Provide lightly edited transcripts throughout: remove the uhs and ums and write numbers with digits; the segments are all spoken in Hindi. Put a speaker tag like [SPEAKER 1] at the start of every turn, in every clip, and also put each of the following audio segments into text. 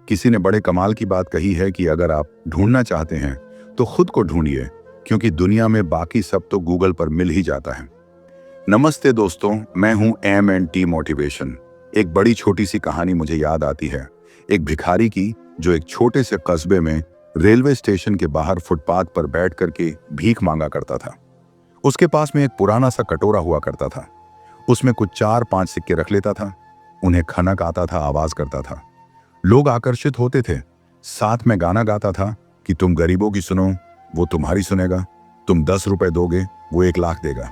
[SPEAKER 1] किसी ने बड़े कमाल की बात कही है कि अगर आप ढूंढना चाहते हैं तो खुद को ढूंढिए, क्योंकि दुनिया में बाकी सब तो गूगल पर मिल ही जाता है। नमस्ते दोस्तों, मैं हूं M&T मोटिवेशन। एक बड़ी छोटी सी कहानी मुझे याद आती है, एक भिखारी की जो एक छोटे से कस्बे में रेलवे स्टेशन के बाहर फुटपाथ पर बैठ करके भीख मांगा करता था। उसके पास में एक पुराना सा कटोरा हुआ करता था। उसमें कुछ 4-5 सिक्के रख लेता था। उन्हें खनक आता था, आवाज करता था। लोग आकर्षित होते थे। साथ में गाना गाता था कि तुम गरीबों की सुनो, वो तुम्हारी सुनेगा। तुम 10 रुपए दोगे, वो 1 लाख देगा।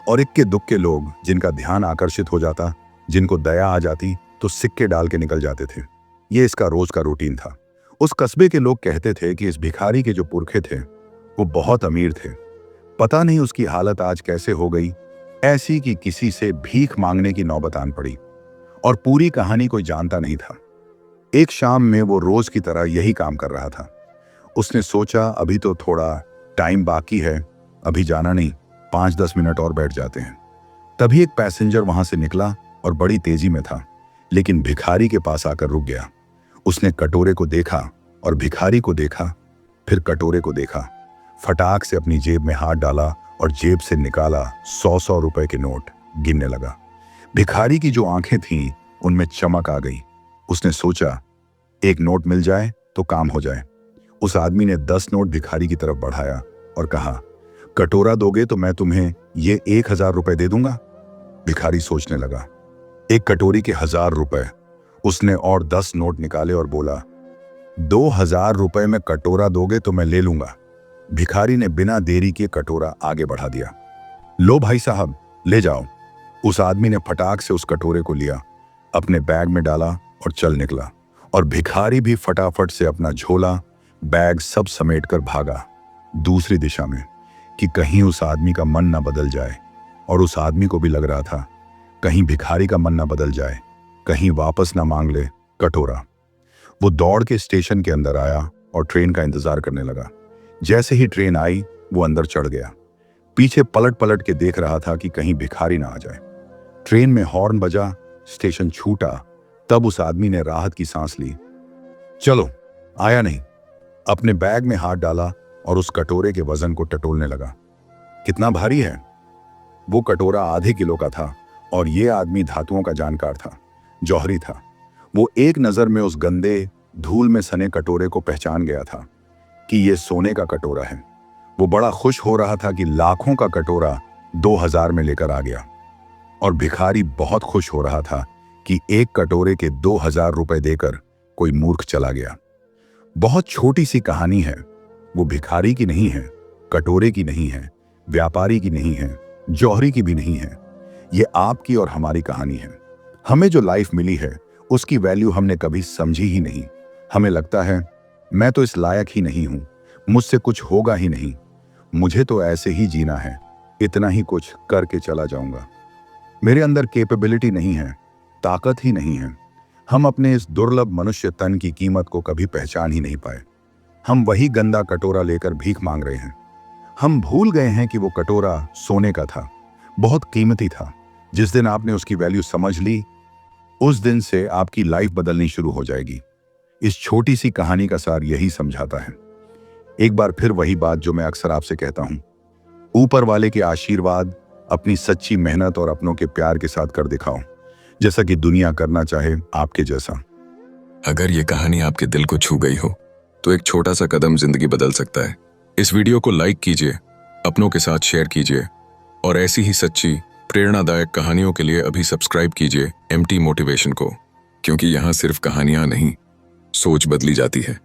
[SPEAKER 1] और इक्के दुक्के लोग जिनका ध्यान आकर्षित हो जाता, जिनको दया आ जाती, तो सिक्के डाल के निकल जाते थे। ये इसका रोज का रूटीन था। उस कस्बे के लोग कहते थे कि इस भिखारी के जो पुरखे थे वो बहुत अमीर थे। पता नहीं उसकी हालत आज कैसे हो गई, ऐसी कि किसी से भीख मांगने की नौबत आन पड़ी। और पूरी कहानी कोई जानता नहीं था। एक शाम में वो रोज की तरह यही काम कर रहा था। उसने सोचा अभी तो थोड़ा टाइम बाकी है, अभी जाना नहीं, 5-10 मिनट और बैठ जाते हैं। तभी एक पैसेंजर वहां से निकला और बड़ी तेजी में था, लेकिन भिखारी के पास आकर रुक गया। उसने कटोरे को देखा और भिखारी को देखा, फिर कटोरे को देखा। फटाक से अपनी जेब में हाथ डाला और जेब से निकाला 100-100 रुपए के नोट गिनने लगा। भिखारी की जो आंखें थीं उनमें चमक आ गई। उसने सोचा एक नोट मिल जाए तो काम हो जाए। उस आदमी ने 10 नोट भिखारी की तरफ बढ़ाया और कहा, कटोरा दोगे तो मैं तुम्हें ये 1000 रुपए दे दूंगा। भिखारी सोचने लगा, एक कटोरी के 1000 रुपए। उसने और 10 नोट निकाले और बोला, 2000 रुपए में कटोरा दोगे तो मैं ले लूंगा। भिखारी ने बिना देरी के कटोरा आगे बढ़ा दिया। लो भाई साहब, ले जाओ। उस आदमी ने फटाक से उस कटोरे को लिया, अपने बैग में डाला और चल निकला। और भिखारी भी फटाफट से अपना झोला, बैग सब समेट कर भागा दूसरी दिशा में, कि कहीं उस आदमी का मन ना बदल जाए। और उस आदमी को भी लग रहा था कहीं भिखारी का मन ना बदल जाए, कहीं वापस ना मांग ले कटोरा। वो दौड़ के स्टेशन के अंदर आया और ट्रेन का इंतजार करने लगा। जैसे ही ट्रेन आई वो अंदर चढ़ गया। पीछे पलट पलट के देख रहा था कि कहीं भिखारी ना आ जाए। ट्रेन में हॉर्न बजा, स्टेशन छूटा। तब उस आदमी ने राहत की सांस ली। चलो, आया नहीं। अपने बैग में हाथ डाला और उस कटोरे के वजन को टटोलने लगा। कितना भारी है? वो कटोरा आधे किलो का था और ये आदमी धातुओं का जानकार था, जौहरी था। वो एक नजर में उस गंदे धूल में सने कटोरे को पहचान गया था कि ये सोने का कटोरा है। वो बड़ा खुश हो रहा था कि लाखों का कटोरा 2000 में लेकर आ गया। और भिखारी बहुत खुश हो रहा था कि एक कटोरे के 2000 रुपए देकर कोई मूर्ख चला गया। बहुत छोटी सी कहानी है। वो भिखारी की नहीं है, कटोरे की नहीं है, व्यापारी की नहीं है, जौहरी की भी नहीं है। ये आपकी और हमारी कहानी है। हमें जो लाइफ मिली है उसकी वैल्यू हमने कभी समझी ही नहीं। हमें लगता है मैं तो इस लायक ही नहीं हूं, मुझसे कुछ होगा ही नहीं, मुझे तो ऐसे ही जीना है, इतना ही कुछ करके चला जाऊंगा। मेरे अंदर कैपेबिलिटी नहीं है, ताकत ही नहीं है। हम अपने इस दुर्लभ मनुष्य तन की कीमत को कभी पहचान ही नहीं पाए। हम वही गंदा कटोरा लेकर भीख मांग रहे हैं। हम भूल गए हैं कि वो कटोरा सोने का था, बहुत कीमती था। जिस दिन आपने उसकी वैल्यू समझ ली, उस दिन से आपकी लाइफ बदलनी शुरू हो जाएगी। इस छोटी सी कहानी का सार यही समझाता है। एक बार फिर वही बात जो मैं अक्सर आपसे कहता हूं, ऊपर वाले के आशीर्वाद अपनी सच्ची मेहनत और अपनों के प्यार के साथ कर दिखाओ, जैसा कि दुनिया करना चाहे आपके जैसा।
[SPEAKER 2] अगर ये कहानी आपके दिल को छू गई हो तो एक छोटा सा कदम जिंदगी बदल सकता है। इस वीडियो को लाइक कीजिए, अपनों के साथ शेयर कीजिए और ऐसी ही सच्ची प्रेरणादायक कहानियों के लिए अभी सब्सक्राइब कीजिए MT मोटिवेशन को, क्योंकि यहाँ सिर्फ कहानियां नहीं, सोच बदली जाती है।